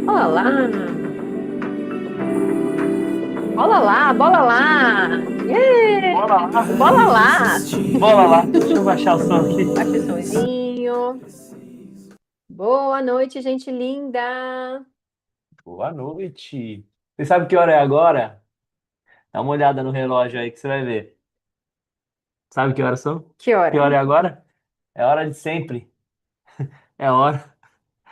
Olá! Bola lá, bola lá! Yeah! Bora lá, Bola lá! bora lá. Deixa eu baixar o som aqui. Baixa o sonzinho. Boa noite, gente linda! Boa noite. Você sabe que hora é agora? Dá uma olhada no relógio aí que você vai ver. Sabe que horas são? Que Que hora? hora é agora? É hora de sempre. É hora.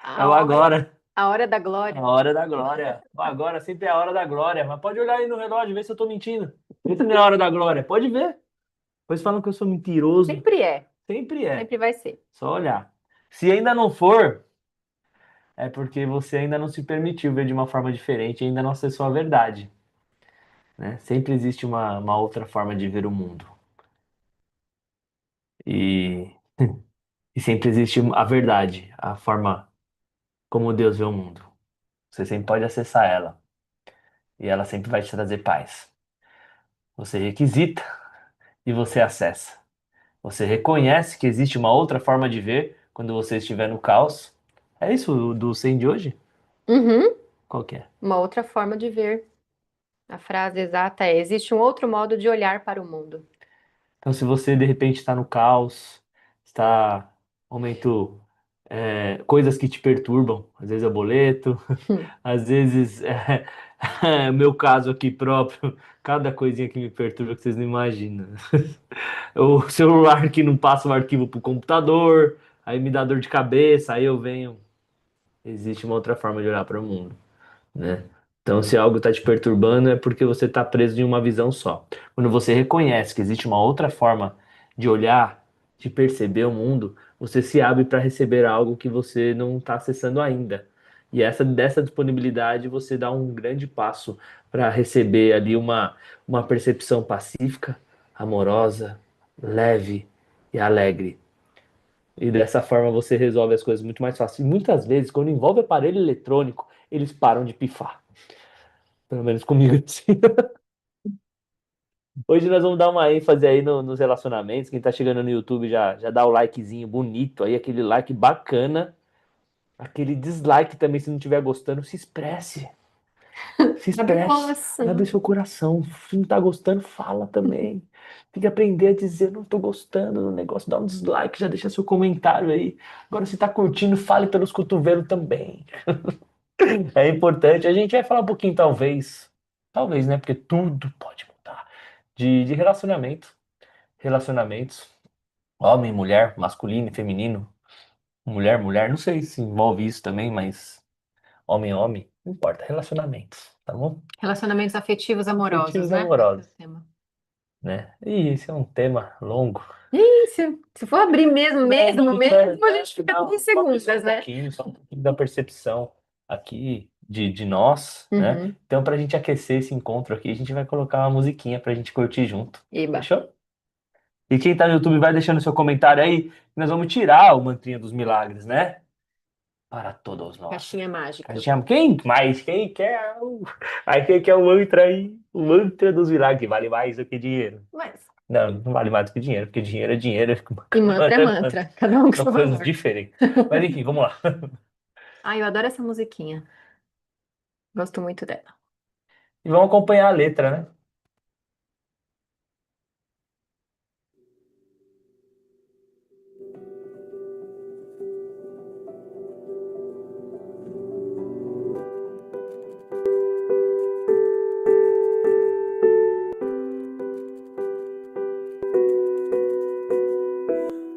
É A o hora, agora. a hora da A glória. hora da glória. O agora sempre é a hora da glória. Mas pode olhar aí no relógio, ver se eu tô mentindo. Vê se não é a hora da glória. Pode ver. Depois falam que eu sou mentiroso. Sempre é, Sempre é. sempre vai ser. Só olhar. Se ainda não for, é porque você ainda não se permitiu ver de uma forma diferente e ainda não acessou a verdade, né? Sempre existe uma outra forma de ver o mundo. E, e sempre existe a verdade, a forma como Deus vê o mundo. Você sempre pode acessar ela. E ela sempre vai te trazer paz. Você requisita e você acessa. Você reconhece que existe uma outra forma de ver quando você estiver no caos. É isso do 100 de hoje? Uhum. Qual que é? Uma outra forma de ver. A frase exata é: existe um outro modo de olhar para o mundo. Então, se você de repente está no caos, está momento coisas que te perturbam, às vezes é boleto, às vezes meu caso aqui próprio, cada coisinha que me perturba que vocês não imaginam. O celular que não passa o arquivo para o computador, aí me dá dor de cabeça, aí eu venho. Existe uma outra forma de olhar para o mundo, né? Então, se algo está te perturbando, é porque você está preso em uma visão só. Quando você reconhece que existe uma outra forma de olhar, de perceber o mundo, você se abre para receber algo que você não está acessando ainda. E dessa disponibilidade, você dá um grande passo para receber ali uma percepção pacífica, amorosa, leve e alegre. E dessa forma você resolve as coisas muito mais fácil. E muitas vezes, quando envolve aparelho eletrônico, eles param de pifar. Pelo menos comigo, assim. Hoje nós vamos dar uma ênfase aí nos relacionamentos. Quem tá chegando no YouTube já dá o likezinho bonito aí, aquele like bacana. Aquele dislike também, se não estiver gostando, se expresse. Se Abre o expresse. Abre coração. seu coração. Se não tá gostando, fala também. Tem que aprender a dizer, não tô gostando do negócio, dá um dislike, já deixa seu comentário aí. Agora, se tá curtindo, fale pelos cotovelos também. É importante. A gente vai falar um pouquinho, talvez, né? Porque tudo pode mudar. De relacionamento, relacionamentos, homem, mulher, masculino e feminino, mulher, mulher, não sei se envolve isso também, mas homem, homem, não importa, relacionamentos, tá bom? Relacionamentos afetivos amorosos, Afetivos né? Esse é o amorosos, tema. né? E esse é um tema longo. Ih, se for abrir mesmo, Não, mesmo, mesmo, a gente fica não, 10 segundos, né? só um pouquinho da percepção aqui de nós, né? Uhum. Então, pra gente aquecer esse encontro aqui, a gente vai colocar uma musiquinha pra gente curtir junto. Eba. Fechou? E quem tá no YouTube vai deixando seu comentário aí, que nós vamos tirar o mantrinha dos milagres, né? Para todos nós. Caixinha mágica. Quem mais? Quem quer? Aí quem quer o mantra aí? O mantra dos milagres, que vale mais do que dinheiro. Mas, Não, não vale mais do que dinheiro, porque dinheiro é dinheiro, e mantra é mantra é mantra. mantra. Cada um com São seu coisas valor. diferentes. Mas enfim, vamos lá. Ai, eu adoro essa musiquinha. Gosto muito dela. E vamos acompanhar a letra, né?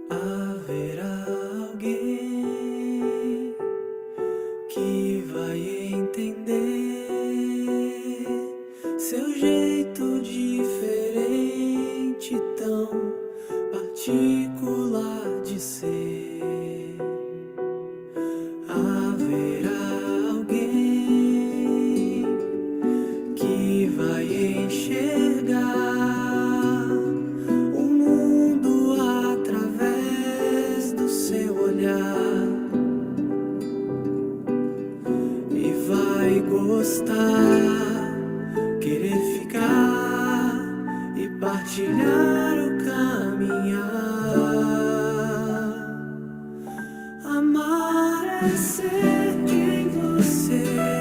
Haverá alguém que vai entender seu jeito diferente, tão particular de ser. Haverá alguém que vai enxergar o mundo através do seu olhar e vai gostar, querer ficar e partilhar o caminhar. Amar é ser quem você é.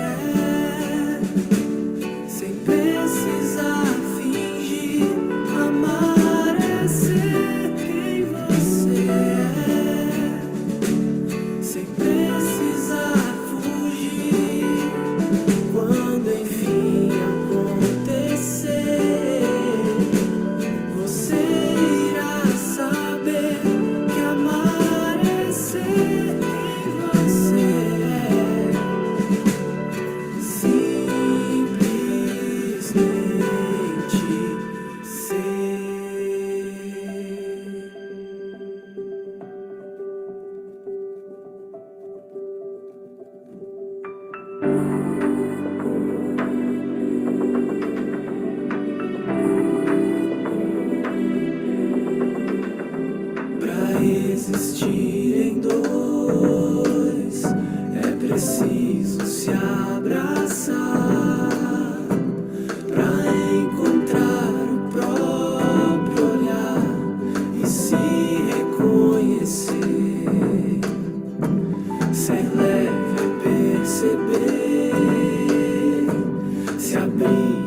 Pra existirem dois, é preciso se abraçar. Pra encontrar o próprio olhar e se reconhecer. Ser leve é perceber, se abrir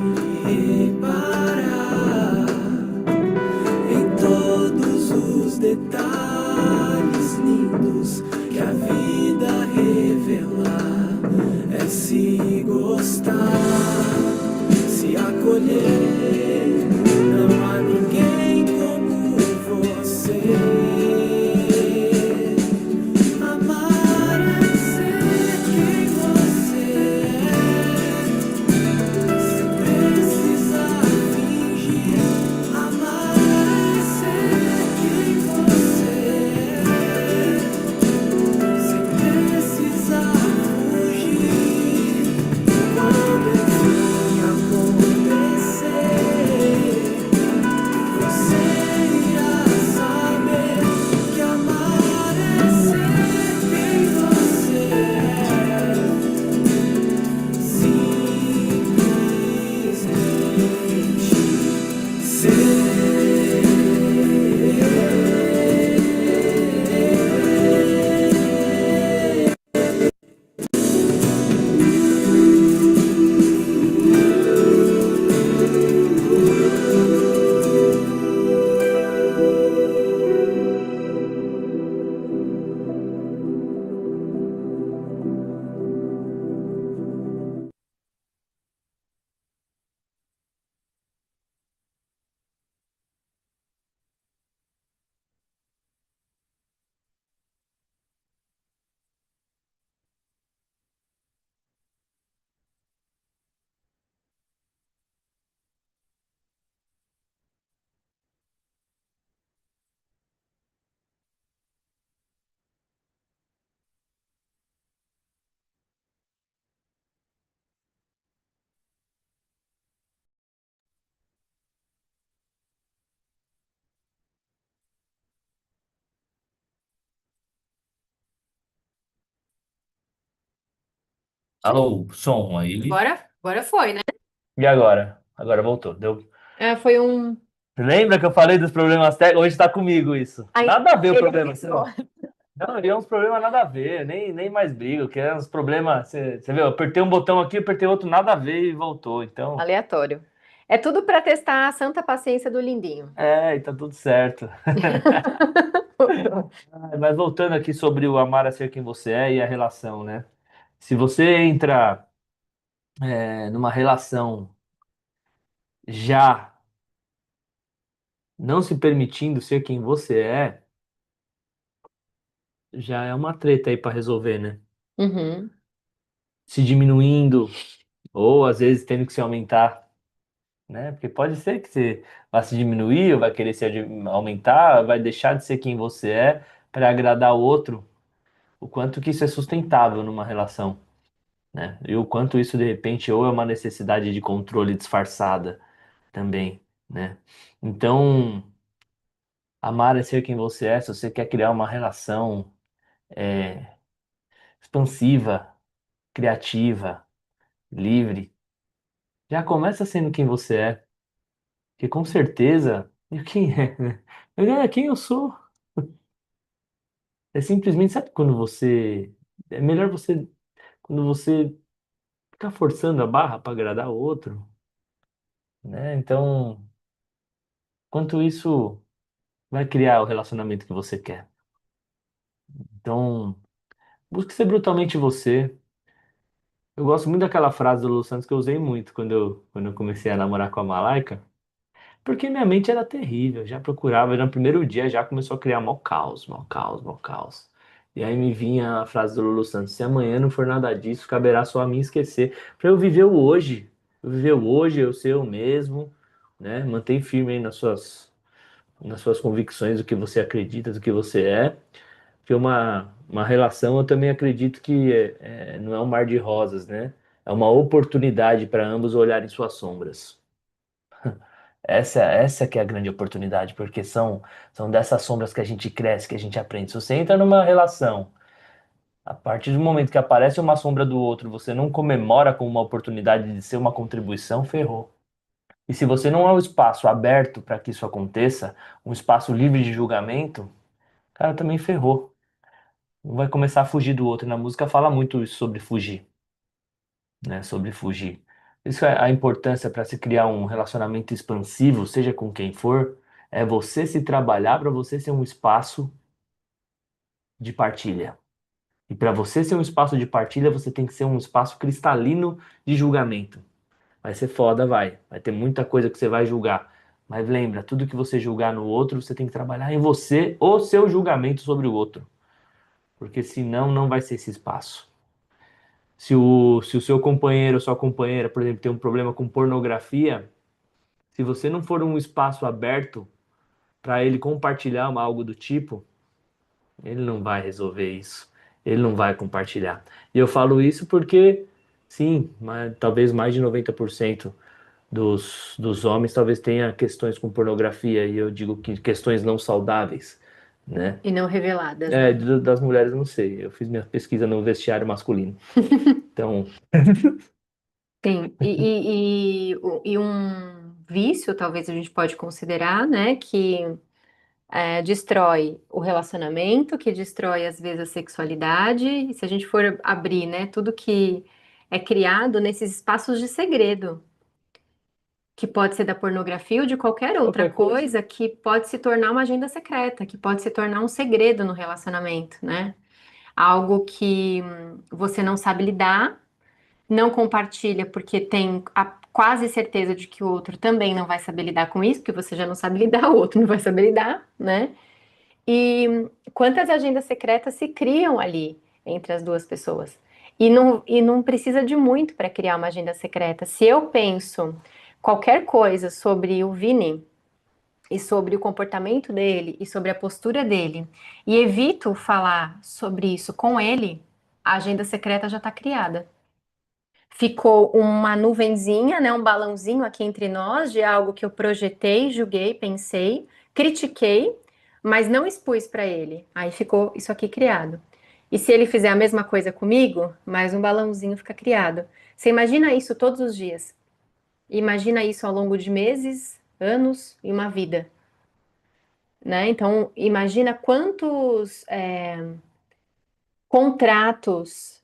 e reparar em todos os detalhes lindos que a vida revelar. É se gostar, se acolher. Não há ninguém como você. Amar é ser quem você é, sem precisar fingir. Amar é ser quem você é, sem precisar fugir. Quando enfim acontecer, você irá saber que amar é ser quem você é, simplesmente ser. Alô, som aí. Agora foi, né? E agora? Agora voltou. Deu. Foi um. Lembra que eu falei dos problemas técnicos? Hoje tá comigo isso. Aí Nada a ver o ele problema. frisou. Não, e é uns problemas nada a ver, nem mais brigo, que é uns problemas. Você viu, eu apertei um botão aqui, apertei outro, nada a ver e voltou. Então, Aleatório. É tudo para testar a santa paciência do lindinho. e tá tudo certo. Mas voltando aqui sobre o amar a ser quem você é e a relação, né? Se você entra, numa relação já não se permitindo ser quem você é, já é uma treta aí pra resolver, né? Uhum. Se diminuindo, ou às vezes tendo que se aumentar, né? Porque pode ser que você vá se diminuir, ou vai querer aumentar, vai deixar de ser quem você é para agradar o outro. O quanto que isso é sustentável numa relação, né? E o quanto isso de repente ou é uma necessidade de controle disfarçada também, né? Então, amar é ser quem você é. Se você quer criar uma relação expansiva, criativa, livre, já começa sendo quem você é, que com certeza é quem é, né? É quem eu sou. É simplesmente, sabe quando você. É melhor você. Quando você ficar forçando a barra para agradar o outro, né? Então, quanto isso vai criar o relacionamento que você quer. Então, busque ser brutalmente você. Eu gosto muito daquela frase do Lulu Santos que eu usei muito quando eu comecei a namorar com a Malaika. Porque minha mente era terrível, já procurava, no primeiro dia já começou a criar mau caos, mau caos, mau caos. E aí me vinha a frase do Lulu Santos: se amanhã não for nada disso, caberá só a mim esquecer. Para eu viver o hoje, eu viver o hoje, eu ser eu mesmo, né? Mantém firme aí nas suas convicções, do que você acredita, do que você é, Porque uma relação eu também acredito que não é um mar de rosas, né? É uma oportunidade para ambos olharem suas sombras. Essa que é a grande oportunidade, porque são dessas sombras que a gente cresce, que a gente aprende. Se você entra numa relação, a partir do momento que aparece uma sombra do outro, você não comemora com uma oportunidade de ser uma contribuição, ferrou. E se você não é um espaço aberto para que isso aconteça, um espaço livre de julgamento, cara, também ferrou. Um vai começar a fugir do outro. Na música fala muito isso sobre fugir, né? Sobre fugir. Isso é a importância para se criar um relacionamento expansivo, seja com quem for, é você se trabalhar para você ser um espaço de partilha. E para você ser um espaço de partilha, você tem que ser um espaço cristalino de julgamento. Vai ser foda, vai. Vai ter muita coisa que você vai julgar. Mas lembra, tudo que você julgar no outro, você tem que trabalhar em você o seu julgamento sobre o outro. Porque senão não vai ser esse espaço. Se o seu companheiro ou sua companheira, por exemplo, tem um problema com pornografia, se você não for um espaço aberto para ele compartilhar algo do tipo, ele não vai resolver isso. Ele não vai compartilhar. E eu falo isso porque, sim, talvez mais de 90% dos homens talvez tenha questões com pornografia, e eu digo que questões não saudáveis, né? E não reveladas, né? Das mulheres eu não sei. Eu fiz minha pesquisa no vestiário masculino. Então, Sim, e um vício, talvez a gente pode considerar, né, que destrói o relacionamento, que destrói às vezes a sexualidade, e se a gente for abrir, né, tudo que é criado nesses espaços de segredo, que pode ser da pornografia ou de qualquer outra qualquer coisa. coisa que pode se tornar uma agenda secreta, que pode se tornar um segredo no relacionamento, né? Algo que você não sabe lidar, não compartilha porque tem a quase certeza de que o outro também não vai saber lidar com isso, porque você já não sabe lidar, o outro não vai saber lidar, né? E quantas agendas secretas se criam ali entre as duas pessoas? E não precisa de muito para criar uma agenda secreta. Se eu penso qualquer coisa sobre o Vini e sobre o comportamento dele e sobre a postura dele e evito falar sobre isso com ele, a agenda secreta já está criada. Ficou uma nuvenzinha, né, um balãozinho aqui entre nós de algo que eu projetei, julguei, pensei, critiquei, mas não expus para ele. Aí ficou isso aqui criado. E se ele fizer a mesma coisa comigo, mais um balãozinho fica criado. Você imagina isso todos os dias? Imagina isso ao longo de meses, anos e uma vida, né? Então, imagina quantos contratos,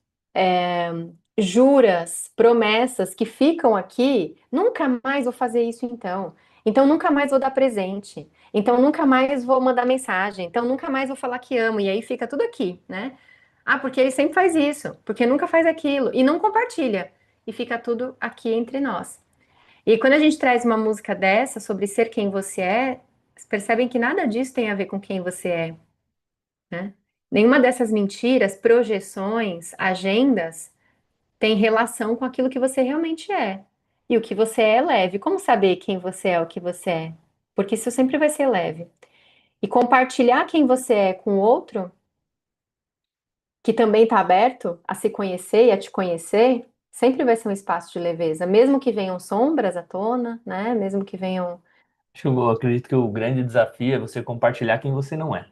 juras, promessas que ficam aqui, nunca mais vou fazer isso então. Então nunca mais vou dar presente. Então nunca mais vou mandar mensagem. Então nunca mais vou falar que amo. E aí fica tudo aqui, né? Ah, porque ele sempre faz isso, porque nunca faz aquilo e não compartilha. E fica tudo aqui entre nós. E quando a gente traz uma música dessa sobre ser quem você é, vocês percebem que nada disso tem a ver com quem você é, né? Nenhuma dessas mentiras, projeções, agendas tem relação com aquilo que você realmente é. E o que você é leve. Como saber quem você é, o que você é? Porque isso sempre vai ser leve. E compartilhar quem você é com o outro, que também está aberto a se conhecer e a te conhecer, sempre vai ser um espaço de leveza. Mesmo que venham sombras à tona, né? Mesmo que venham. eu acredito que o grande desafio é você compartilhar quem você não é.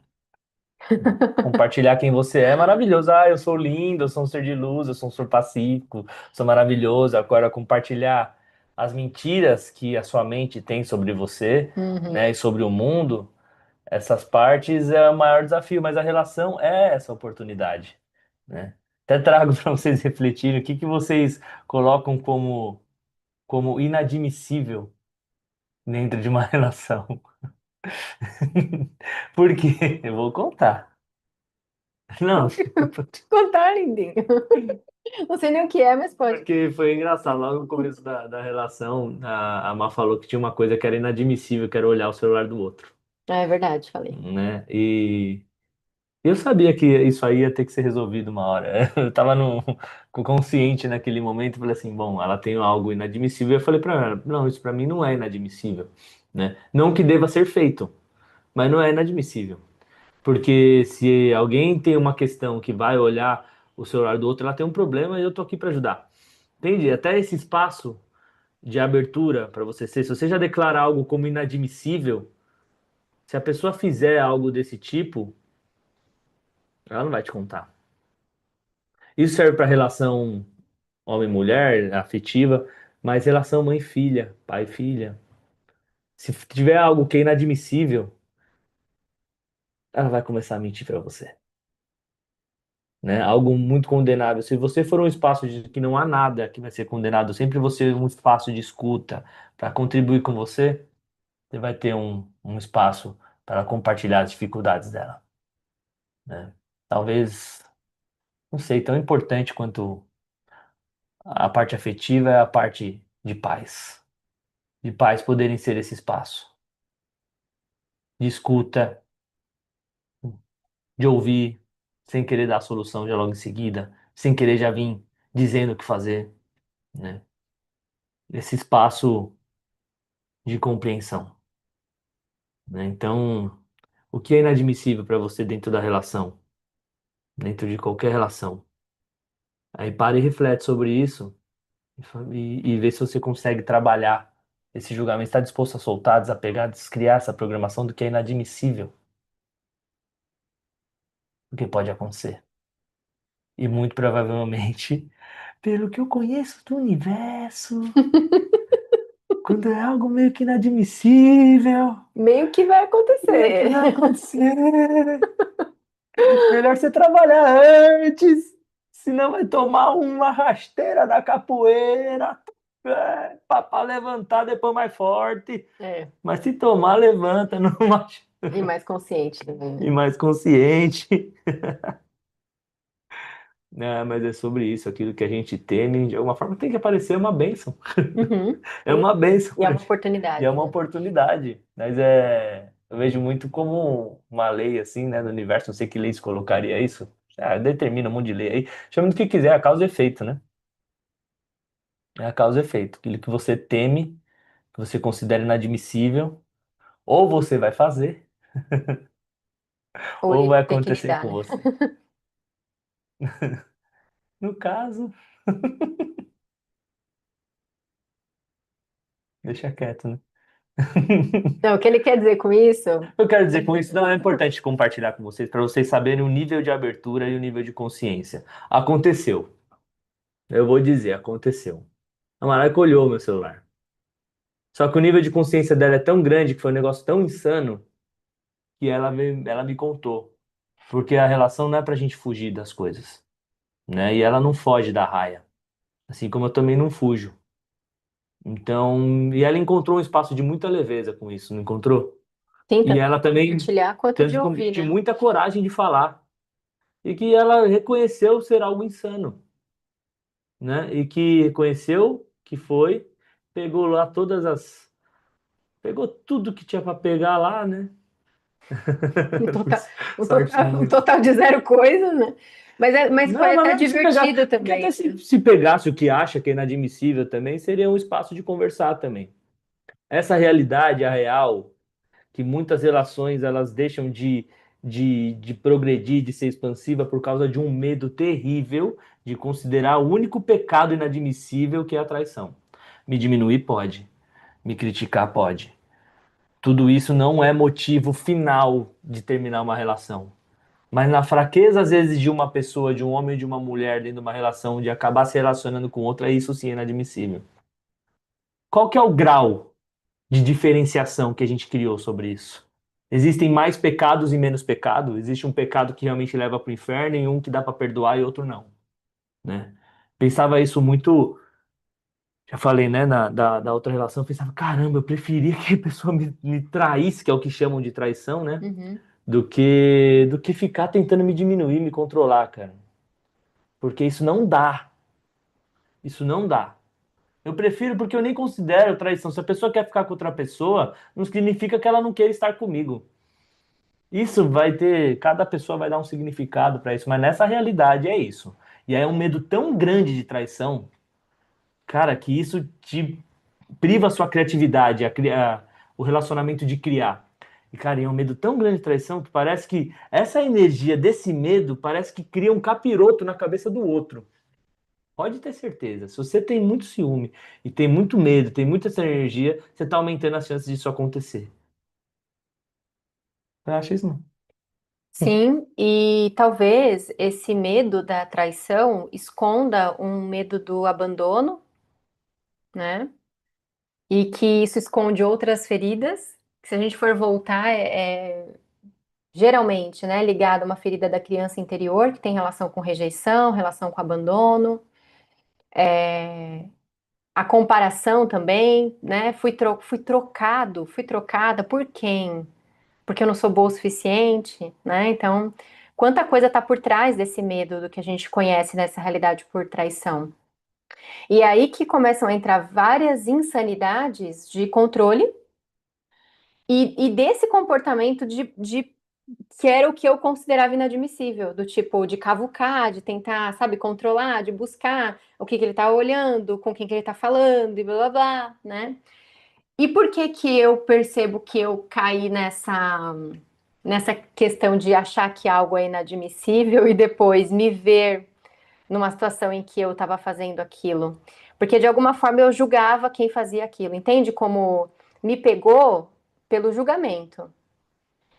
Compartilhar quem você é maravilhoso. Ah, eu sou lindo, eu sou um ser de luz, eu sou um ser pacífico, sou maravilhoso. Agora, compartilhar as mentiras que a sua mente tem sobre você, Uhum. né, e sobre o mundo, essas partes é o maior desafio, mas a relação é essa oportunidade, né? Até trago para vocês refletirem o que que vocês colocam como inadmissível dentro de uma relação. Por quê? Eu vou contar. Não, Vou te contar, lindinho. Não sei nem o que é, mas pode. porque foi engraçado. Logo no começo da relação, a Má falou que tinha uma coisa que era inadmissível, que era olhar o celular do outro, É verdade, falei. né? E eu sabia que isso aí ia ter que ser resolvido uma hora. Eu tava consciente naquele momento, falei assim, bom, ela tem algo inadmissível. Eu falei pra ela, não, isso pra mim não é inadmissível, né? Não que deva ser feito, mas não é inadmissível. Porque se alguém tem uma questão que vai olhar o celular do outro, ela tem um problema e eu tô aqui para ajudar. Entende? Até esse espaço de abertura para você ser, se você já declara algo como inadmissível, se a pessoa fizer algo desse tipo, ela não vai te contar. Isso serve para relação homem-mulher, afetiva, mas relação mãe-filha, pai-filha. Se tiver algo que é inadmissível, ela vai começar a mentir para você, né? Algo muito condenável. Se você for um espaço de que não há nada que vai ser condenado, sempre você um espaço de escuta para contribuir com você, você vai ter um espaço para compartilhar as dificuldades dela, né? Talvez, não sei, tão importante quanto a parte afetiva é a parte de pais poderem ser esse espaço de escuta, de ouvir, sem querer dar a solução já logo em seguida, sem querer já vir dizendo o que fazer, né? Esse espaço de compreensão, né? Então, o que é inadmissível para você dentro da relação, dentro de qualquer relação? Aí para e reflete sobre isso e vê se você consegue trabalhar esse julgamento, está disposto a soltar, desapegar, descriar essa programação do que é inadmissível, o que pode acontecer. E muito provavelmente, pelo que eu conheço do universo, quando é algo meio que inadmissível, Meio que vai meio que acontecer. vai acontecer. Melhor você trabalhar antes, senão vai tomar uma rasteira da capoeira. Pra levantar depois mais forte. É, Mas se tomar, levanta não machuca. e mais consciente também, E né? mais consciente. Né, mas é sobre isso, aquilo que a gente teme, de alguma forma tem que aparecer uma bênção. Uhum. É uma bênção. E é uma E é oportunidade, uma né? oportunidade. Mas é, eu vejo muito como uma lei assim, né, do universo, não sei que leis colocaria isso. Ah, determina um monte de lei aí. Chama do que quiser, a causa e efeito, né? É a causa e efeito. Aquilo que você teme, que você considera inadmissível, ou você vai fazer, Ou ou ele vai tem que acontecer lidar, com né? você. No caso, deixa quieto, né? Então, o que ele quer dizer com isso? Eu quero dizer com isso, não é importante compartilhar com vocês, para vocês saberem o nível de abertura e o nível de consciência. Aconteceu. Eu vou dizer, aconteceu. A Maraca olhou meu celular. Só que o nível de consciência dela é tão grande, que foi um negócio tão insano, que ela me contou. Porque a relação não é pra gente fugir das coisas, né? E ela não foge da raia. Assim como eu também não fujo. Então, e ela encontrou um espaço de muita leveza com isso, não encontrou? Sim, E tanto ela de também, compartilhar quanto de tanto que ouvir, tinha né? muita coragem de falar. E que ela reconheceu ser algo insano, né? E que reconheceu que foi, pegou lá pegou tudo que tinha para pegar lá, né? Um total, um Sorte total, um minha. total de zero coisa, né? Mas foi Não, mas até mesmo se pegar, divertido porque até também, né? se pegasse o que acha que é inadmissível também, seria um espaço de conversar também. Essa realidade, a real, que muitas relações elas deixam de progredir, de ser expansiva por causa de um medo terrível de considerar o único pecado inadmissível que é a traição. Me diminuir pode, me criticar pode. Tudo isso não é motivo final de terminar uma relação. Mas na fraqueza, às vezes, de uma pessoa, de um homem ou de uma mulher dentro de uma relação, de acabar se relacionando com outra, isso sim é inadmissível. Qual que é o grau de diferenciação que a gente criou sobre isso? Existem mais pecados e menos pecado? Existe um pecado que realmente leva para o inferno e um que dá para perdoar e outro não, né? Pensava isso muito, já falei, né, da outra relação, eu pensava, caramba, eu preferia que a pessoa me traísse, que é o que chamam de traição, né? Uhum. Do que ficar tentando me diminuir, me controlar, cara. Porque isso não dá. Isso não dá. Eu prefiro porque eu nem considero traição. Se a pessoa quer ficar com outra pessoa, não significa que ela não queira estar comigo. Isso vai ter, cada pessoa vai dar um significado para isso, mas nessa realidade é isso. E aí é um medo tão grande de traição, cara, que isso te priva a sua criatividade, o relacionamento de criar. E, cara, e é um medo tão grande de traição que parece que essa energia desse medo parece que cria um capiroto na cabeça do outro. Pode ter certeza. Se você tem muito ciúme e tem muito medo, tem muita essa energia, você está aumentando as chances disso acontecer. Eu acho isso não. Sim, e talvez esse medo da traição esconda um medo do abandono, né? E que isso esconde outras feridas, que se a gente for voltar, geralmente, né, ligado a uma ferida da criança interior, que tem relação com rejeição, relação com abandono, a comparação também, né? Fui trocada por quem? Porque eu não sou boa o suficiente, né? Então, quanta coisa está por trás desse medo do que a gente conhece nessa realidade por traição. E é aí que começam a entrar várias insanidades de controle e desse comportamento de que era o que eu considerava inadmissível, do tipo de cavucar, de tentar, sabe, controlar, de buscar o que ele tá olhando, com quem que ele tá falando e blá blá blá, né? E por que que eu percebo que eu caí nessa questão de achar que algo é inadmissível e depois me ver numa situação em que eu estava fazendo aquilo? Porque de alguma forma eu julgava quem fazia aquilo, entende? Como me pegou pelo julgamento.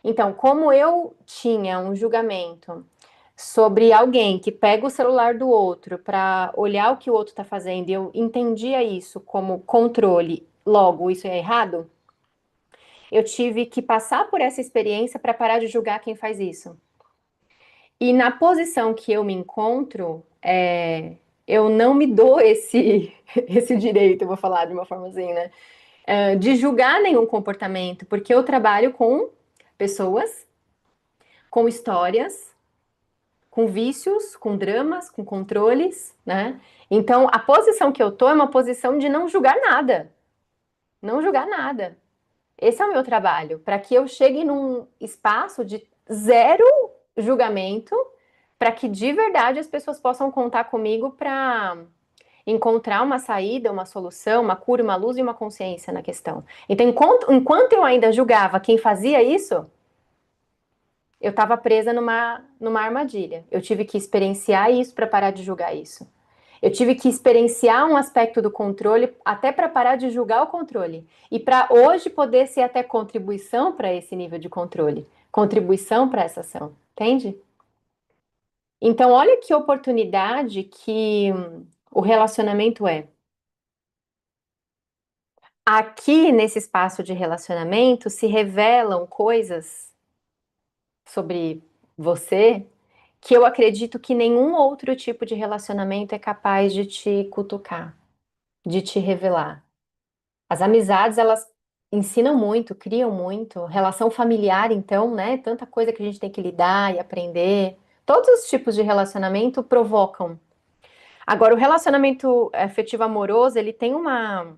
Então, como eu tinha um julgamento sobre alguém que pega o celular do outro para olhar o que o outro está fazendo, e eu entendia isso como controle, logo isso é errado, eu tive que passar por essa experiência para parar de julgar quem faz isso. E na posição que eu me encontro, eu não me dou esse direito, eu vou falar de uma forma assim, né? De julgar nenhum comportamento, porque eu trabalho com pessoas, com histórias, com vícios, com dramas, com controles, né? Então, a posição que eu tô é uma posição de não julgar nada. Não julgar nada. Esse é o meu trabalho, para que eu chegue num espaço de zero julgamento, para que de verdade as pessoas possam contar comigo para encontrar uma saída, uma solução, uma cura, uma luz e uma consciência na questão. Então, enquanto eu ainda julgava quem fazia isso, eu estava presa numa armadilha. Eu tive que experienciar isso para parar de julgar isso. Eu tive que experienciar um aspecto do controle até para parar de julgar o controle. E para hoje poder ser até contribuição para esse nível de controle. Contribuição para essa ação. Entende? Então, olha que oportunidade que o relacionamento é. Aqui, nesse espaço de relacionamento, se revelam coisas sobre você que eu acredito que nenhum outro tipo de relacionamento é capaz de te cutucar, de te revelar. As amizades, elas ensinam muito, criam muito. Relação familiar, então, né? Tanta coisa que a gente tem que lidar e aprender. Todos os tipos de relacionamento provocam. Agora, o relacionamento afetivo amoroso, ele tem uma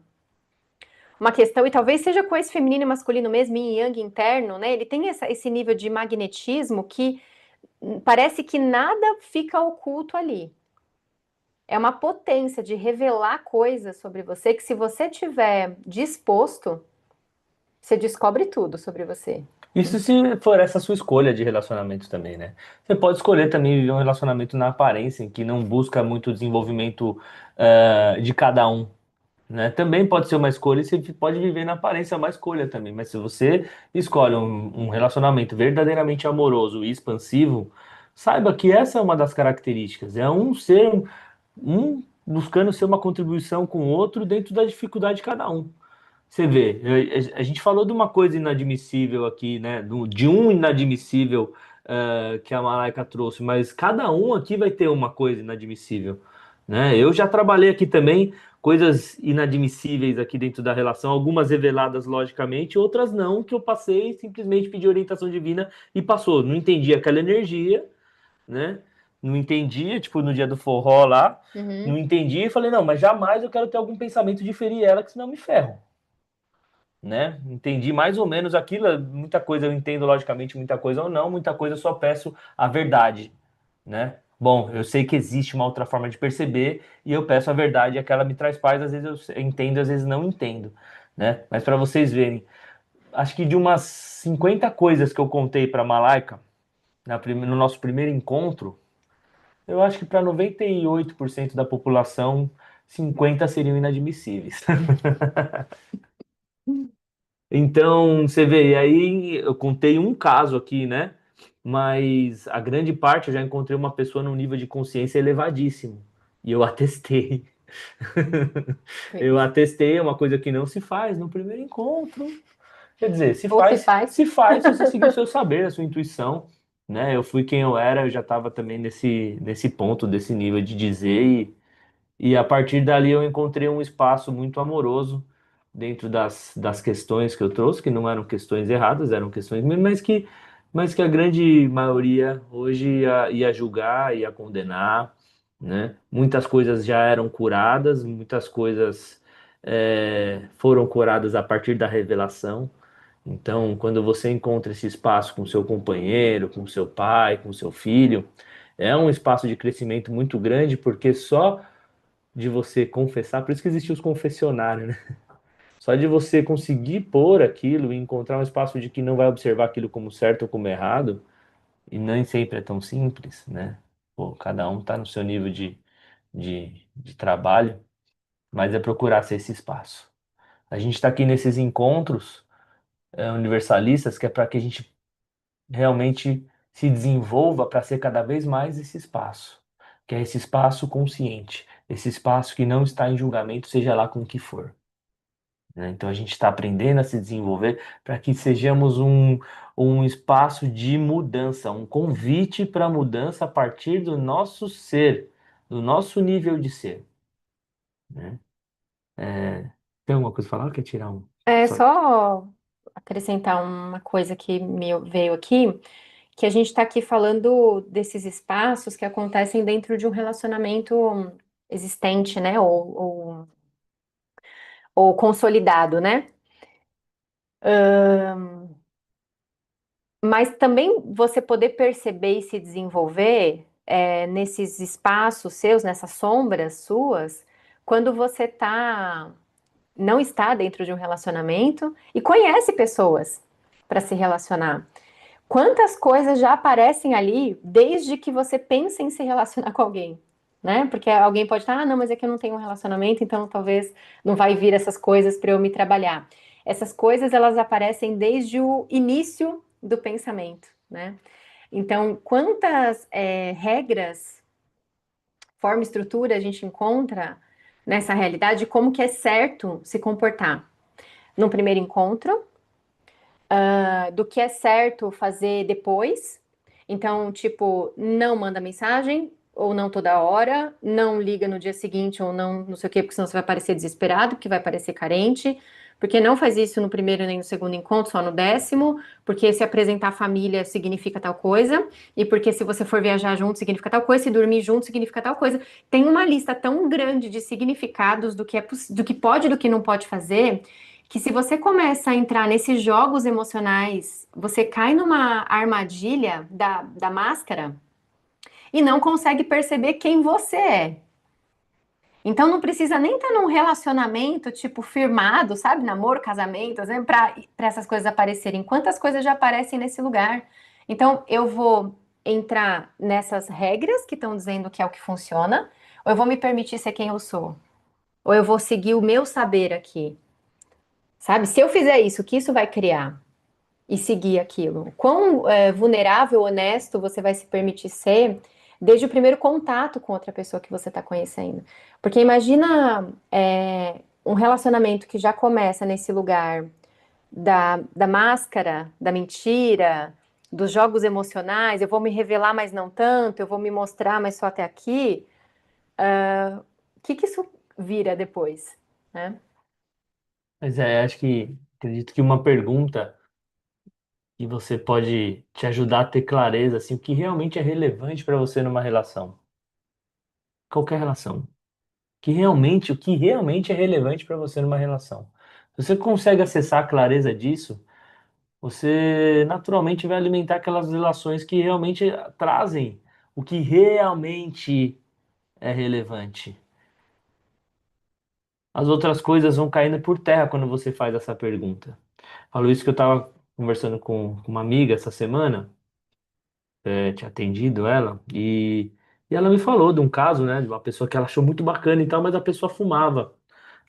questão, e talvez seja com esse feminino e masculino mesmo, yin e yang interno, né? Ele tem esse nível de magnetismo que parece que nada fica oculto ali. É uma potência de revelar coisas sobre você que, se você tiver disposto, você descobre tudo sobre você. Isso se for essa sua escolha de relacionamento também, né? Você pode escolher também viver um relacionamento na aparência, em que não busca muito desenvolvimento de cada um, né? Também pode ser uma escolha e você pode viver na aparência, é uma escolha também. Mas se você escolhe um relacionamento verdadeiramente amoroso e expansivo, saiba que essa é uma das características. É um ser, um buscando ser uma contribuição com o outro dentro da dificuldade de cada um. Você vê, a gente falou de uma coisa inadmissível aqui, né? De um inadmissível que a Malaika trouxe, mas cada um aqui vai ter uma coisa inadmissível, né? Eu já trabalhei aqui também coisas inadmissíveis aqui dentro da relação, algumas reveladas logicamente, outras não, que eu passei, simplesmente pedi orientação divina e passou. Não entendi aquela energia, né? Não entendia, tipo no dia do forró lá, não Uhum. entendi e falei, não, mas jamais eu quero ter algum pensamento de ferir ela, que senão eu me ferro, né? Entendi mais ou menos aquilo, muita coisa eu entendo logicamente, muita coisa ou não, muita coisa eu só peço a verdade, né? Bom, eu sei que existe uma outra forma de perceber e eu peço a verdade, e aquela me traz paz, às vezes eu entendo, às vezes não entendo, né? Mas para vocês verem, acho que de umas 50 coisas que eu contei para Malaika no nosso primeiro encontro, eu acho que para 98% da população, 50 seriam inadmissíveis. Então, você vê, e aí eu contei um caso aqui, né? Mas a grande parte eu já encontrei uma pessoa num nível de consciência elevadíssimo. E eu atestei. Eu Pois. atestei, é uma coisa que não se faz no primeiro encontro. Quer dizer, Ou se faz. se faz se você seguir o seu saber, a sua intuição, né? Eu fui quem eu era, eu já estava também nesse ponto, desse nível de dizer, e a partir dali eu encontrei um espaço muito amoroso dentro das questões que eu trouxe, que não eram questões erradas, eram questões minhas, mas que a grande maioria hoje ia julgar, ia condenar, né? Muitas coisas já eram curadas, muitas coisas foram curadas a partir da revelação. Então, quando você encontra esse espaço com seu companheiro, com seu pai, com seu filho, é um espaço de crescimento muito grande, porque só de você confessar, por isso que existem os confessionários, né? Só de você conseguir pôr aquilo e encontrar um espaço de que não vai observar aquilo como certo ou como errado, e nem sempre é tão simples, né? Pô, cada um está no seu nível de trabalho, mas é procurar ser esse espaço. A gente está aqui nesses encontros universalistas que é para que a gente realmente se desenvolva para ser cada vez mais esse espaço, que é esse espaço consciente, esse espaço que não está em julgamento, seja lá com o que for, né? Então a gente está aprendendo a se desenvolver para que sejamos um espaço de mudança, um convite para mudança a partir do nosso ser, do nosso nível de ser, né? Tem alguma coisa para falar? Quer tirar um? É Só- só acrescentar uma coisa que me veio aqui, que a gente está aqui falando desses espaços que acontecem dentro de um relacionamento existente, né? Ou consolidado, né? Mas também você poder perceber e se desenvolver nesses espaços seus, nessas sombras suas, quando você não está dentro de um relacionamento e conhece pessoas para se relacionar. Quantas coisas já aparecem ali desde que você pensa em se relacionar com alguém, né? Porque alguém pode estar, ah, não, mas é que eu não tenho um relacionamento, então talvez não vai vir essas coisas para eu me trabalhar. Essas coisas elas aparecem desde o início do pensamento, né? Então, quantas regras, forma, e estrutura a gente encontra nessa realidade, de como que é certo se comportar num primeiro encontro, do que é certo fazer depois. Então, tipo, não manda mensagem, ou não toda hora, não liga no dia seguinte, ou não sei o quê, porque senão você vai parecer desesperado, porque vai parecer carente. Porque não faz isso no primeiro nem no segundo encontro, só no décimo, porque se apresentar família significa tal coisa, e porque se você for viajar junto significa tal coisa, se dormir junto significa tal coisa. Tem uma lista tão grande de significados do que do que pode e do que não pode fazer, que se você começa a entrar nesses jogos emocionais, você cai numa armadilha da máscara e não consegue perceber quem você é. Então não precisa nem estar num relacionamento tipo firmado, sabe? Namoro, casamento, para essas coisas aparecerem. Quantas coisas já aparecem nesse lugar? Então eu vou entrar nessas regras que estão dizendo que é o que funciona, ou eu vou me permitir ser quem eu sou, ou eu vou seguir o meu saber aqui, sabe? Se eu fizer isso, o que isso vai criar? E seguir aquilo. Quão vulnerável, honesto você vai se permitir ser desde o primeiro contato com outra pessoa que você está conhecendo. Porque imagina um relacionamento que já começa nesse lugar da máscara, da mentira, dos jogos emocionais, eu vou me revelar, mas não tanto, eu vou me mostrar, mas só até aqui. O que que isso vira depois, né? Mas acho que acredito que uma pergunta que você pode te ajudar a ter clareza, assim, o que realmente é relevante para você numa relação, qualquer relação, o que realmente é relevante para você numa relação. Se você consegue acessar a clareza disso, você naturalmente vai alimentar aquelas relações que realmente trazem o que realmente é relevante. As outras coisas vão caindo por terra quando você faz essa pergunta. Falo isso que eu tava conversando com uma amiga essa semana, tinha atendido ela, e ela me falou de um caso, né, de uma pessoa que ela achou muito bacana e tal, mas a pessoa fumava.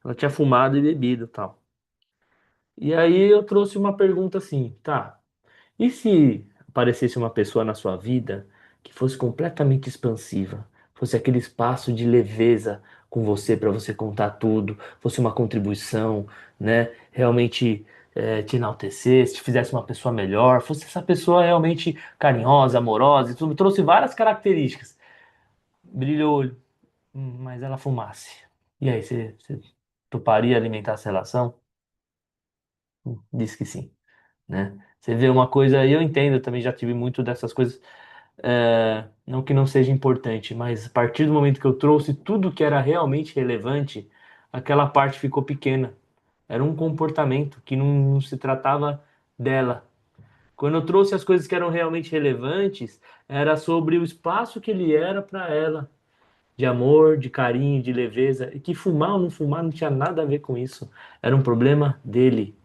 Ela tinha fumado e bebido e tal. E aí eu trouxe uma pergunta assim, tá? E se aparecesse uma pessoa na sua vida que fosse completamente expansiva, fosse aquele espaço de leveza com você para você contar tudo, fosse uma contribuição, né? Realmente te enaltecesse, te fizesse uma pessoa melhor, fosse essa pessoa realmente carinhosa, amorosa, e tudo, trouxe várias características. Brilho o olho, mas ela fumasse. E aí, você toparia alimentar essa relação? Diz que sim, né? Você vê uma coisa, e eu entendo, eu também já tive muito dessas coisas, não que não seja importante, mas a partir do momento que eu trouxe tudo que era realmente relevante, aquela parte ficou pequena. Era um comportamento que não se tratava dela. Quando eu trouxe as coisas que eram realmente relevantes, era sobre o espaço que ele era para ela, de amor, de carinho, de leveza, e que fumar ou não fumar não tinha nada a ver com isso. Era um problema dele,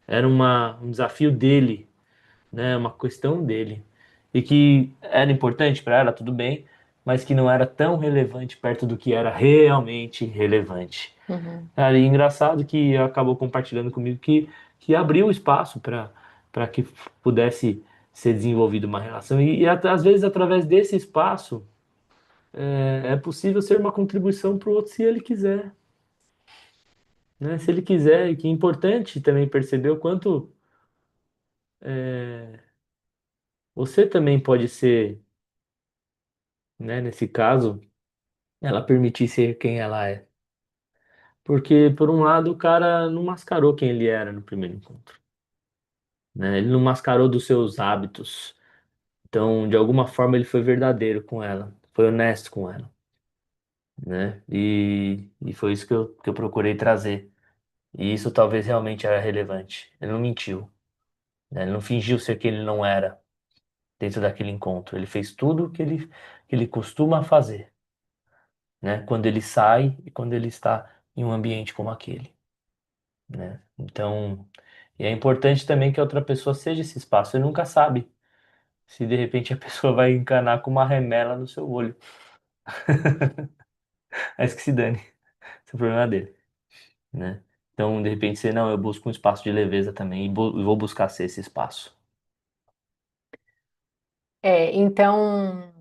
era um desafio dele, né? Uma questão dele. E que era importante para ela, tudo bem, mas que não era tão relevante perto do que era realmente relevante. Uhum. Cara, e engraçado que acabou compartilhando comigo que abriu espaço para que pudesse ser desenvolvida uma relação. E às vezes, através desse espaço, é possível ser uma contribuição para o outro se ele quiser, né? Se ele quiser, e que é importante também perceber o quanto você também pode ser, né, nesse caso, ela permitir ser quem ela é. Porque, por um lado, o cara não mascarou quem ele era no primeiro encontro, né? Ele não mascarou dos seus hábitos. Então, de alguma forma, ele foi verdadeiro com ela, foi honesto com ela, né? E foi isso que eu procurei trazer. E isso talvez realmente era relevante. Ele não mentiu, né? Ele não fingiu ser quem ele não era dentro daquele encontro. Ele fez tudo o que ele costuma fazer, né? Quando ele sai e quando ele está em um ambiente como aquele, né? Então, e é importante também que a outra pessoa seja esse espaço. Você nunca sabe se de repente a pessoa vai encanar com uma remela no seu olho. Mas que se dane, esse é o problema dele, né? Então, de repente, você, não, eu busco um espaço de leveza também e vou buscar ser esse espaço. Então,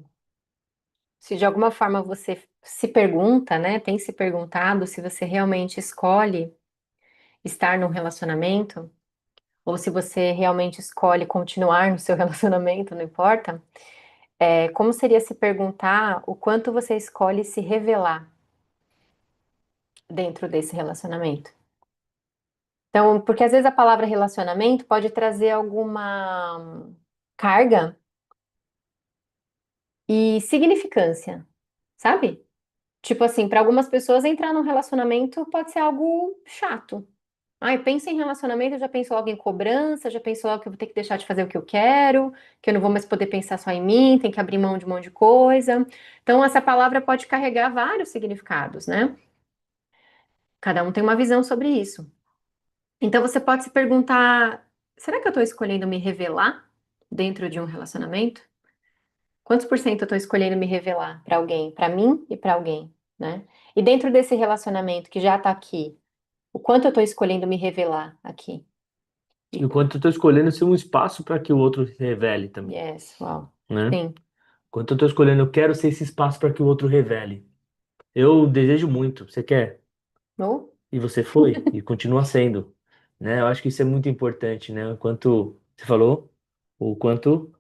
se de alguma forma você se pergunta, né, tem se perguntado se você realmente escolhe estar num relacionamento, ou se você realmente escolhe continuar no seu relacionamento, não importa, como seria se perguntar o quanto você escolhe se revelar dentro desse relacionamento? Então, porque às vezes a palavra relacionamento pode trazer alguma carga e significância, sabe? Tipo assim, para algumas pessoas entrar num relacionamento pode ser algo chato. Ai, pensa em relacionamento, eu já penso logo em cobrança, já penso logo que eu vou ter que deixar de fazer o que eu quero, que eu não vou mais poder pensar só em mim, tem que abrir mão de um monte de coisa. Então, essa palavra pode carregar vários significados, né? Cada um tem uma visão sobre isso. Então, você pode se perguntar: será que eu estou escolhendo me revelar dentro de um relacionamento? Quantos por cento eu estou escolhendo me revelar para alguém, para mim e para alguém, né? E dentro desse relacionamento que já está aqui, o quanto eu estou escolhendo me revelar aqui? E E, o quanto eu estou escolhendo ser um espaço para que o outro se revele também, yes, uau. né? Sim. Quanto eu estou escolhendo, eu quero ser esse espaço para que o outro revele. Eu desejo muito, você quer? Ou E você foi, e continua sendo, né? Eu acho que isso é muito importante, né? O quanto você falou, o quanto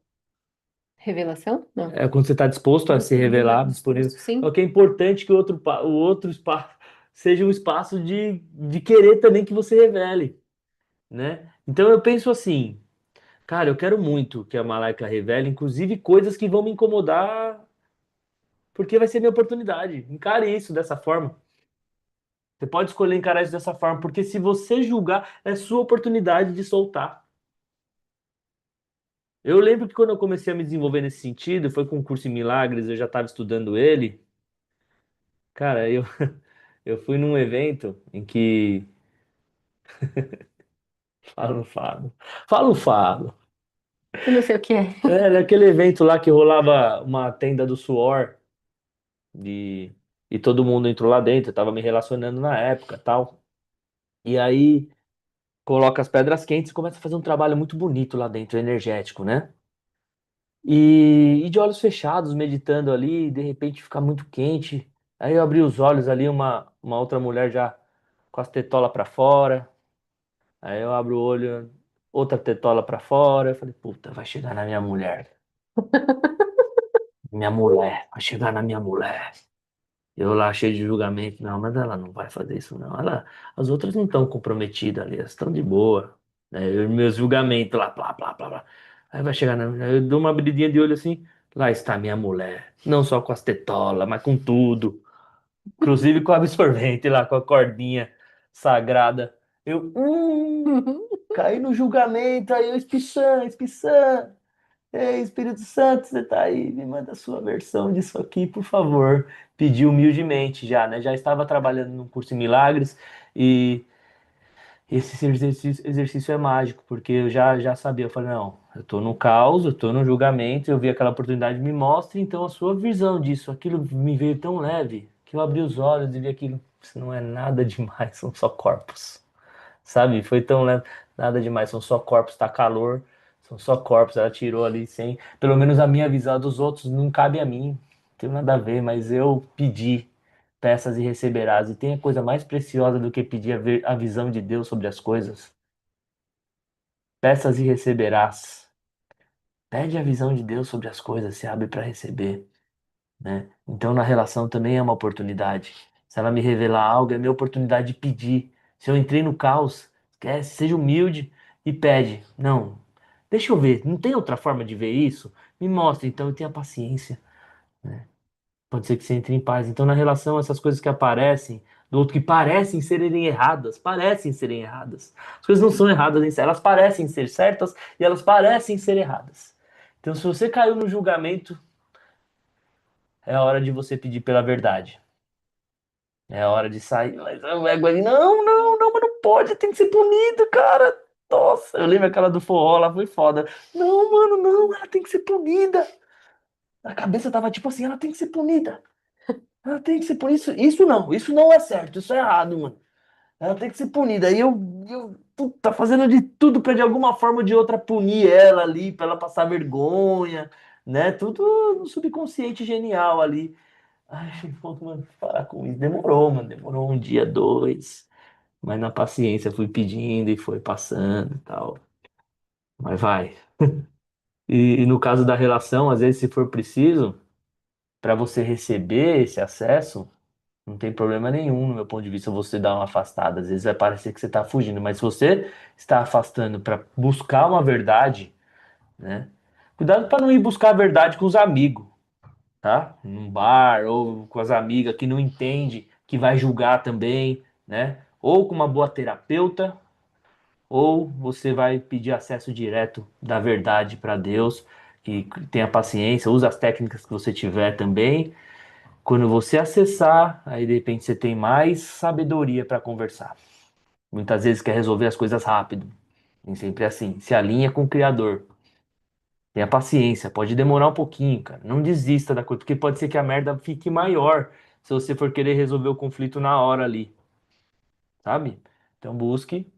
revelação? Não. quando você está disposto a se revelar, disponível. É o Sim. que é importante que o outro espaço seja um espaço de querer também que você revele, né? Então eu penso assim, cara, eu quero muito que a Malaika revele, inclusive coisas que vão me incomodar, porque vai ser minha oportunidade. Encare isso dessa forma. Você pode escolher encarar isso dessa forma, porque se você julgar, é sua oportunidade de soltar. Eu lembro que quando eu comecei a me desenvolver nesse sentido, foi com o curso em Milagres, eu já estava estudando ele. Cara, eu fui num evento em que Falo, não falo. Falo, falo. Eu não sei o que é. Era aquele evento lá que rolava uma tenda do suor de... e todo mundo entrou lá dentro. Eu tava me relacionando na época, tal. E aí coloca as pedras quentes e começa a fazer um trabalho muito bonito lá dentro, energético, né? E de olhos fechados, meditando ali, e de repente fica muito quente. Aí eu abri os olhos ali, uma outra mulher já com as tetolas pra fora. Aí eu abro o olho, outra tetola pra fora. Eu falei, puta, vai chegar na minha mulher. Minha mulher, vai chegar na minha mulher. Eu lá cheio de julgamento, não, mas ela não vai fazer isso, não. As outras não estão comprometidas ali, elas estão de boa. Né? Meus julgamentos lá, plá, plá, plá, plá. Aí vai chegar na. Eu dou uma abridinha de olho assim, lá está minha mulher. Não só com as tetolas, mas com tudo. Inclusive com o absorvente lá, com a cordinha sagrada. Eu, caí no julgamento, aí eu espiçando, espiçando. Ei, Espírito Santo, você tá aí? Me manda a sua versão disso aqui, por favor. Pedi humildemente já, né? Já estava trabalhando num curso em milagres e esse exercício é mágico, porque eu já sabia. Eu falei, não, eu tô no caos, eu tô no julgamento, eu vi aquela oportunidade, me mostre então a sua visão disso. Aquilo me veio tão leve que eu abri os olhos e vi aquilo. Isso não é nada demais, são só corpos, sabe? Foi tão leve, nada demais, são só corpos, tá calor, são só corpos. Ela tirou ali sem, pelo menos a minha visão dos outros não cabe a mim, não tem nada a ver, mas eu pedi, peças e receberás. E tem a coisa mais preciosa do que pedir a visão de Deus sobre as coisas. Peças e receberás. Pede a visão de Deus sobre as coisas, se abre para receber, né? Então, na relação também é uma oportunidade. Se ela me revelar algo, é minha oportunidade de pedir. Se eu entrei no caos, esquece, seja humilde e pede. Não, deixa eu ver, não tem outra forma de ver isso? Me mostra, então, eu tenho paciência, né? Pode ser que você entre em paz. Então, na relação, essas coisas que aparecem, do outro que parecem serem erradas. As coisas não são erradas em si, elas parecem ser certas e elas parecem ser erradas. Então, se você caiu no julgamento, é hora de você pedir pela verdade. É hora de sair. Mas o ego ali, não, não, não, mas não pode, tem que ser punido, cara. Nossa, eu lembro aquela do forró lá, foi foda. Não, mano, não, ela tem que ser punida. A cabeça tava tipo assim, ela tem que ser punida. Ela tem que ser punida. Isso não é certo, isso é errado, mano. Ela tem que ser punida. Aí eu puta, fazendo de tudo pra de alguma forma ou de outra punir ela ali, pra ela passar vergonha, né? Tudo no subconsciente genial ali. Ai, pô, mano, parar com isso. Demorou, mano. Demorou um dia, dois. Mas na paciência fui pedindo e foi passando e tal. Mas vai. E no caso da relação, às vezes, se for preciso, para você receber esse acesso, não tem problema nenhum, no meu ponto de vista, você dar uma afastada. Às vezes vai parecer que você está fugindo, mas se você está afastando para buscar uma verdade, né? Cuidado para não ir buscar a verdade com os amigos, tá? Num bar ou com as amigas que não entende, que vai julgar também, né? Ou com uma boa terapeuta, ou você vai pedir acesso direto da verdade para Deus, que tenha paciência, usa as técnicas que você tiver também. Quando você acessar, aí de repente você tem mais sabedoria para conversar. Muitas vezes quer resolver as coisas rápido. Nem sempre é assim. Se alinha com o Criador. Tenha paciência, pode demorar um pouquinho, cara. Não desista da coisa, porque pode ser que a merda fique maior se você for querer resolver o conflito na hora ali, sabe? Então busque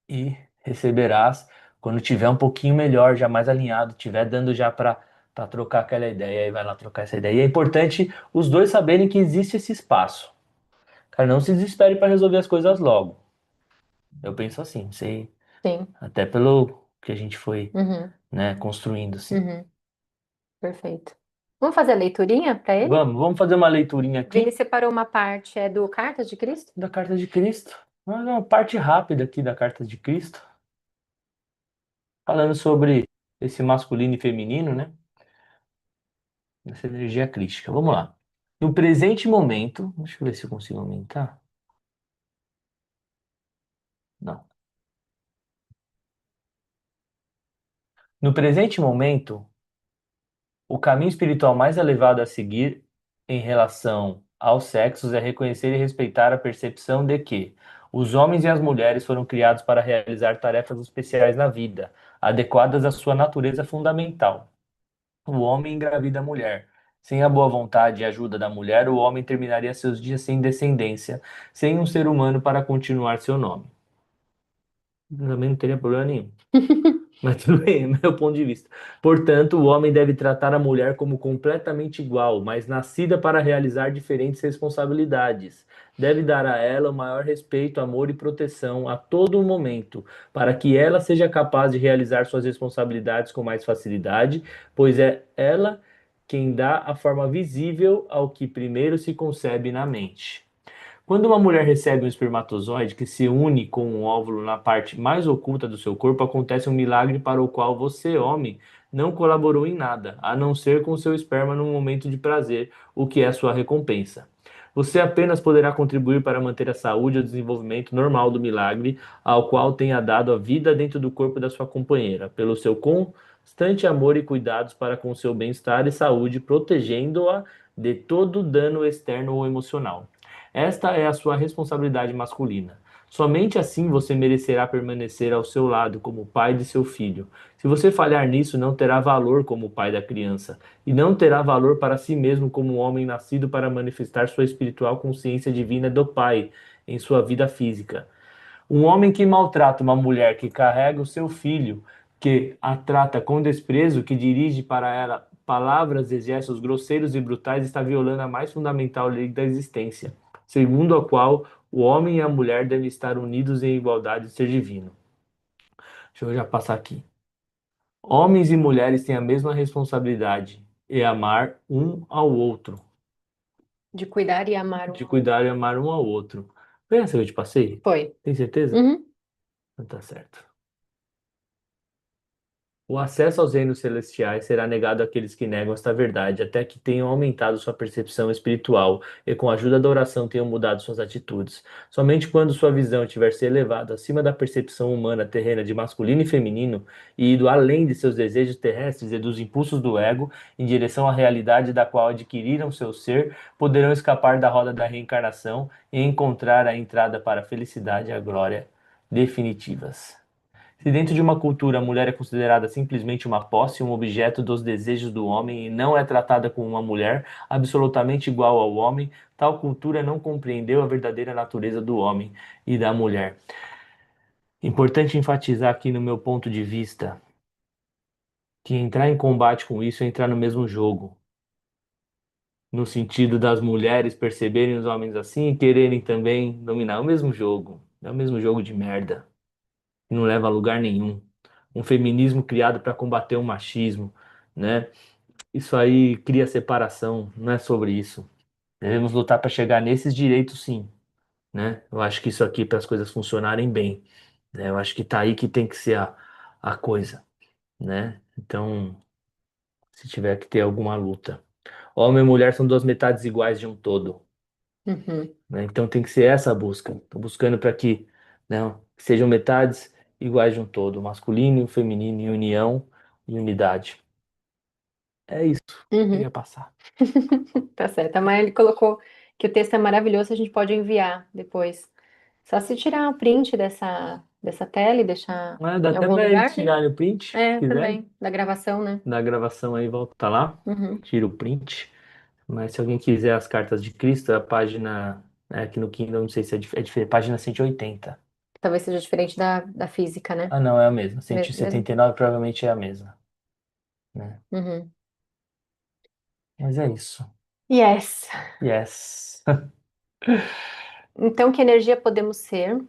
e receberás quando tiver um pouquinho melhor, já mais alinhado, tiver dando já para trocar aquela ideia, aí vai lá trocar essa ideia. E é importante os dois saberem que existe esse espaço. Cara, não se desespere para resolver as coisas logo. Eu penso assim, sei, Sim. até pelo que a gente foi, Uhum. né, construindo assim. Uhum. Perfeito. Vamos fazer a leiturinha para ele? Vamos fazer uma leiturinha Vini aqui separou uma parte, é do Cartas de Cristo? da Carta de Cristo. Uma parte rápida aqui da Carta de Cristo, falando sobre esse masculino e feminino, né? Essa energia crística. Vamos lá. No presente momento, deixa eu ver se eu consigo aumentar. Não. No presente momento, o caminho espiritual mais elevado a seguir em relação aos sexos é reconhecer e respeitar a percepção de que Os homens e as mulheres foram criados para realizar tarefas especiais na vida, adequadas à sua natureza fundamental. O homem engravida a mulher. Sem a boa vontade e ajuda da mulher, o homem terminaria seus dias sem descendência, sem um ser humano para continuar seu nome. Também não teria problema nenhum. Mas tudo bem, é meu ponto de vista. Portanto, o homem deve tratar a mulher como completamente igual, mas nascida para realizar diferentes responsabilidades. Deve dar a ela o maior respeito, amor e proteção a todo momento, para que ela seja capaz de realizar suas responsabilidades com mais facilidade, pois é ela quem dá a forma visível ao que primeiro se concebe na mente. Quando uma mulher recebe um espermatozoide que se une com um óvulo na parte mais oculta do seu corpo, acontece um milagre para o qual você, homem, não colaborou em nada, a não ser com seu esperma num momento de prazer, o que é sua recompensa. Você apenas poderá contribuir para manter a saúde e o desenvolvimento normal do milagre, ao qual tenha dado a vida dentro do corpo da sua companheira, pelo seu constante amor e cuidados para com seu bem-estar e saúde, protegendo-a de todo dano externo ou emocional. Esta é a sua responsabilidade masculina. Somente assim você merecerá permanecer ao seu lado como pai de seu filho. Se você falhar nisso, não terá valor como pai da criança, e não terá valor para si mesmo como um homem nascido para manifestar sua espiritual consciência divina do pai em sua vida física. Um homem que maltrata uma mulher que carrega o seu filho, que a trata com desprezo, que dirige para ela palavras e gestos grosseiros e brutais, está violando a mais fundamental lei da existência, segundo a qual o homem e a mulher devem estar unidos em igualdade de ser divino. Deixa eu já passar aqui. Homens e mulheres têm a mesma responsabilidade, e amar um ao outro, De cuidar e amar um de ao outro. cuidar e amar um ao outro. Foi essa que eu te passei? Foi. Tem certeza? Uhum. Então tá certo. O acesso aos reinos celestiais será negado àqueles que negam esta verdade, até que tenham aumentado sua percepção espiritual e, com a ajuda da oração, tenham mudado suas atitudes. Somente quando sua visão tiver se elevado acima da percepção humana terrena de masculino e feminino e ido além de seus desejos terrestres e dos impulsos do ego, em direção à realidade da qual adquiriram seu ser, poderão escapar da roda da reencarnação e encontrar a entrada para a felicidade e a glória definitivas. Se dentro de uma cultura a mulher é considerada simplesmente uma posse, um objeto dos desejos do homem e não é tratada como uma mulher absolutamente igual ao homem, tal cultura não compreendeu a verdadeira natureza do homem e da mulher. Importante enfatizar aqui no meu ponto de vista que entrar em combate com isso é entrar no mesmo jogo, no sentido das mulheres perceberem os homens assim e quererem também dominar o mesmo jogo. É o mesmo jogo de merda, que não leva a lugar nenhum. Um feminismo criado para combater o machismo, né? Isso aí cria separação, não é sobre isso. Devemos lutar para chegar nesses direitos, sim, né? Eu acho que isso aqui, para as coisas funcionarem bem, né? Eu acho que tá aí que tem que ser a coisa, né? Então, se tiver que ter alguma luta. Homem e mulher são duas metades iguais de um todo, Uhum. né? Então tem que ser essa a busca. Estou buscando para que, né, que sejam metades iguais de um todo, masculino e feminino em união e unidade. É isso que eu Uhum. queria passar. Tá certo. A Maia ele colocou que o texto é maravilhoso, a gente pode enviar depois. Só se tirar um print dessa tela e deixar Ah, dá em até algum para eles lugar, né? tirarem o print, se É, quiserem. também. Da gravação, né? Na gravação aí, volta lá, Uhum. tira o print. Mas se alguém quiser as cartas de Cristo, a página, aqui no Kindle, não sei se é diferente, página 180. Talvez seja diferente da física, né? Ah, não, é a mesma. Cento e Mesmo. setenta e nove provavelmente é a mesma, né? Uhum. Mas é isso. Yes. Yes. Então, que energia podemos ser?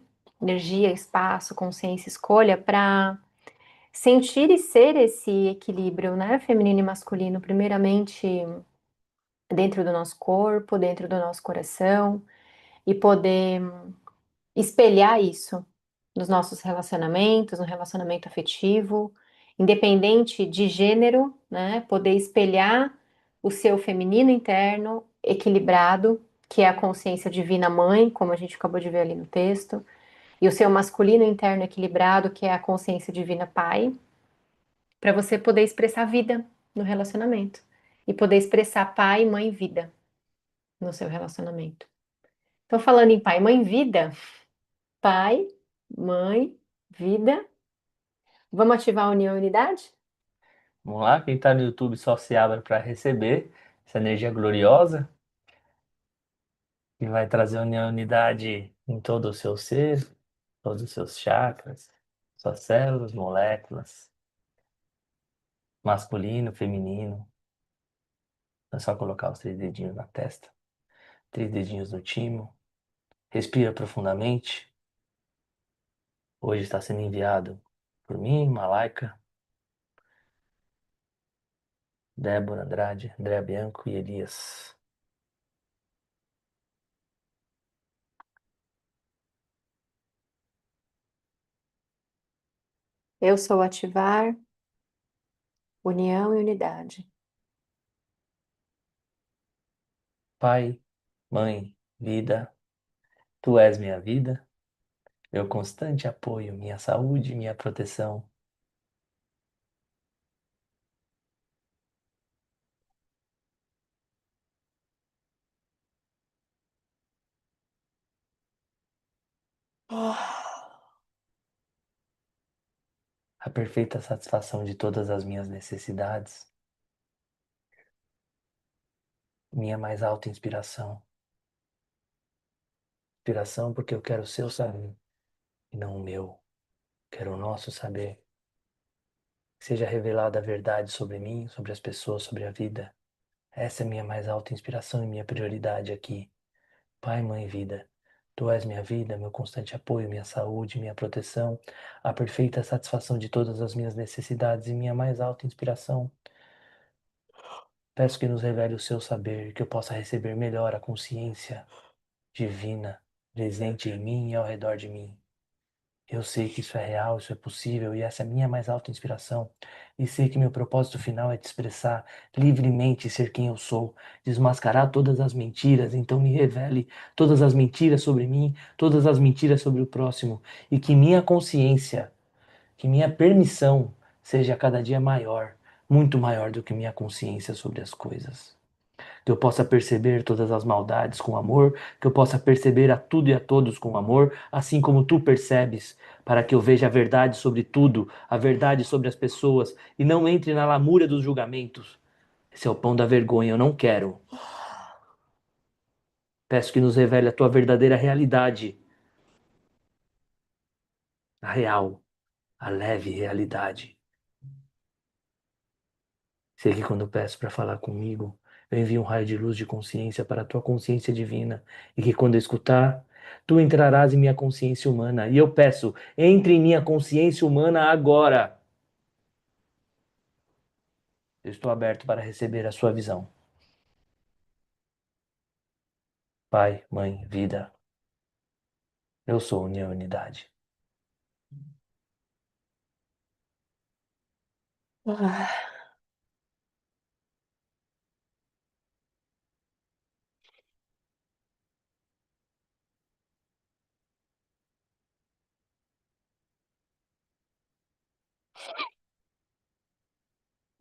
Energia, espaço, consciência, escolha para sentir e ser esse equilíbrio, né? Feminino e masculino, primeiramente dentro do nosso corpo, dentro do nosso coração, e poder espelhar isso nos nossos relacionamentos, no relacionamento afetivo, independente de gênero, né? Poder espelhar o seu feminino interno equilibrado, que é a consciência divina mãe, como a gente acabou de ver ali no texto, e o seu masculino interno equilibrado, que é a consciência divina pai, para você poder expressar vida no relacionamento e poder expressar pai, mãe, vida no seu relacionamento. Então, falando em pai, mãe, vida, Pai, mãe, vida. Vamos ativar a união e unidade? Vamos lá, quem está no YouTube só se abre para receber essa energia gloriosa que vai trazer união e unidade em todo o seu ser, todos os seus chakras, suas células, moléculas, masculino, feminino. É só colocar os três dedinhos na testa, três dedinhos no timo. Respira profundamente. Hoje está sendo enviado por mim, Malaika, Débora Andrade, André Bianco e Elias. Eu sou ativar, união e unidade. Pai, mãe, vida, tu és minha vida, meu constante apoio, minha saúde, minha proteção. A perfeita satisfação de todas as minhas necessidades, minha mais alta inspiração. Inspiração porque eu quero o seu saber e não o meu. Quero o nosso saber. Que seja revelada a verdade sobre mim, sobre as pessoas, sobre a vida. Essa é minha mais alta inspiração e minha prioridade aqui. Pai, mãe, vida. Tu és minha vida, meu constante apoio, minha saúde, minha proteção, a perfeita satisfação de todas as minhas necessidades e minha mais alta inspiração. Peço que nos revele o seu saber, que eu possa receber melhor a consciência divina presente em mim e ao redor de mim. Eu sei que isso é real, isso é possível e essa é a minha mais alta inspiração. E sei que meu propósito final é te expressar livremente ser quem eu sou, desmascarar todas as mentiras. Então me revele todas as mentiras sobre mim, todas as mentiras sobre o próximo e que minha consciência, que minha permissão seja cada dia maior, muito maior do que minha consciência sobre as coisas, que eu possa perceber todas as maldades com amor, que eu possa perceber a tudo e a todos com amor, assim como tu percebes, para que eu veja a verdade sobre tudo, a verdade sobre as pessoas, e não entre na lamúria dos julgamentos. Esse é o pão da vergonha, eu não quero. Peço que nos revele a tua verdadeira realidade, a real, a leve realidade. Sei que quando peço para falar comigo, eu envio um raio de luz de consciência para a tua consciência divina, e que quando eu escutar, tu entrarás em minha consciência humana. E eu peço, entre em minha consciência humana agora. Eu estou aberto para receber a sua visão. Pai, mãe, vida, eu sou união e unidade. Ah,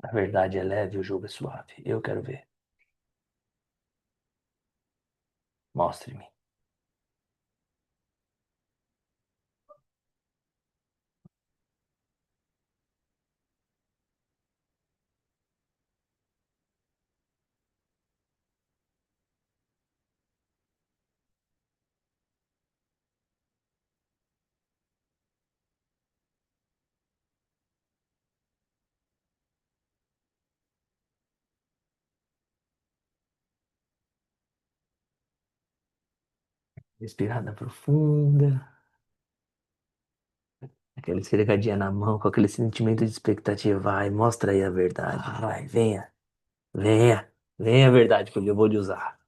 A verdade é leve, o jogo é suave. Eu quero ver. Mostre-me. Respirada profunda. Aquela esfregadinha na mão, com aquele sentimento de expectativa. Vai, mostra aí a verdade. Vai, venha. Venha, venha a verdade que eu vou lhe usar.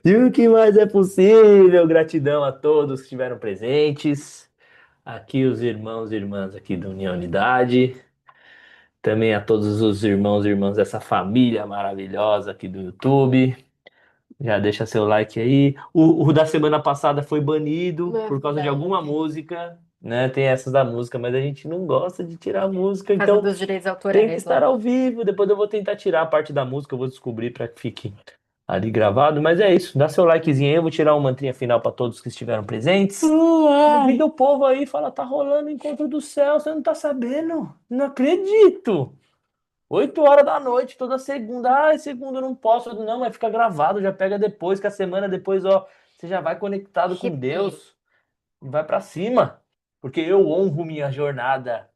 E o que mais é possível? Gratidão a todos que estiveram presentes. Aqui os irmãos e irmãs aqui da União Unidade. Também a todos os irmãos e irmãs dessa família maravilhosa aqui do YouTube. Já deixa seu like aí. O da semana passada foi banido é por causa de verdade. alguma música, né? Tem essas da música, mas a gente não gosta de tirar a música, Por causa então dos direitos tem que autorais estar lá. ao vivo. Depois eu vou tentar tirar a parte da música, eu vou descobrir para que fique ali gravado. Mas é isso, dá seu likezinho aí. Eu vou tirar uma mantrinha final para todos que estiveram presentes. Convida o povo aí, fala, tá rolando o encontro do céu, você não tá sabendo? Não acredito! 8 horas da noite, toda segunda. Ah, segunda eu não posso. Não, mas fica gravado, já pega depois, que a semana depois, ó, você já vai conectado com Arrepio. Deus e vai pra cima. Porque eu honro minha jornada.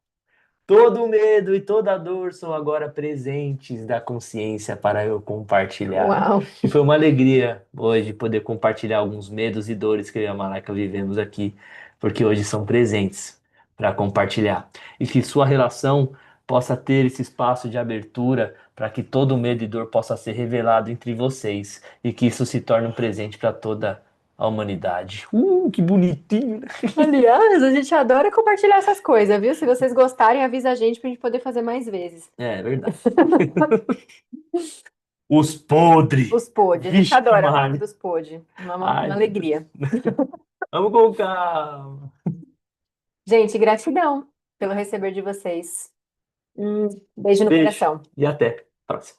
Todo o medo e toda a dor são agora presentes da consciência para eu compartilhar. Uau. E foi uma alegria hoje poder compartilhar alguns medos e dores que eu e a Malaika vivemos aqui, porque hoje são presentes para compartilhar. E que sua relação possa ter esse espaço de abertura para que todo medo e dor possa ser revelado entre vocês e que isso se torne um presente para toda a humanidade. Que bonitinho! Aliás, a gente adora compartilhar essas coisas, viu? Se vocês gostarem, avisa a gente pra gente poder fazer mais vezes. É verdade. Os podres. Os pod, a gente Vixe, adora falar Mari. dos pod. Uma Ai, alegria. vamos colocar. Gente, gratidão pelo receber de vocês. Beijo no Beijo coração. e até. Próximo.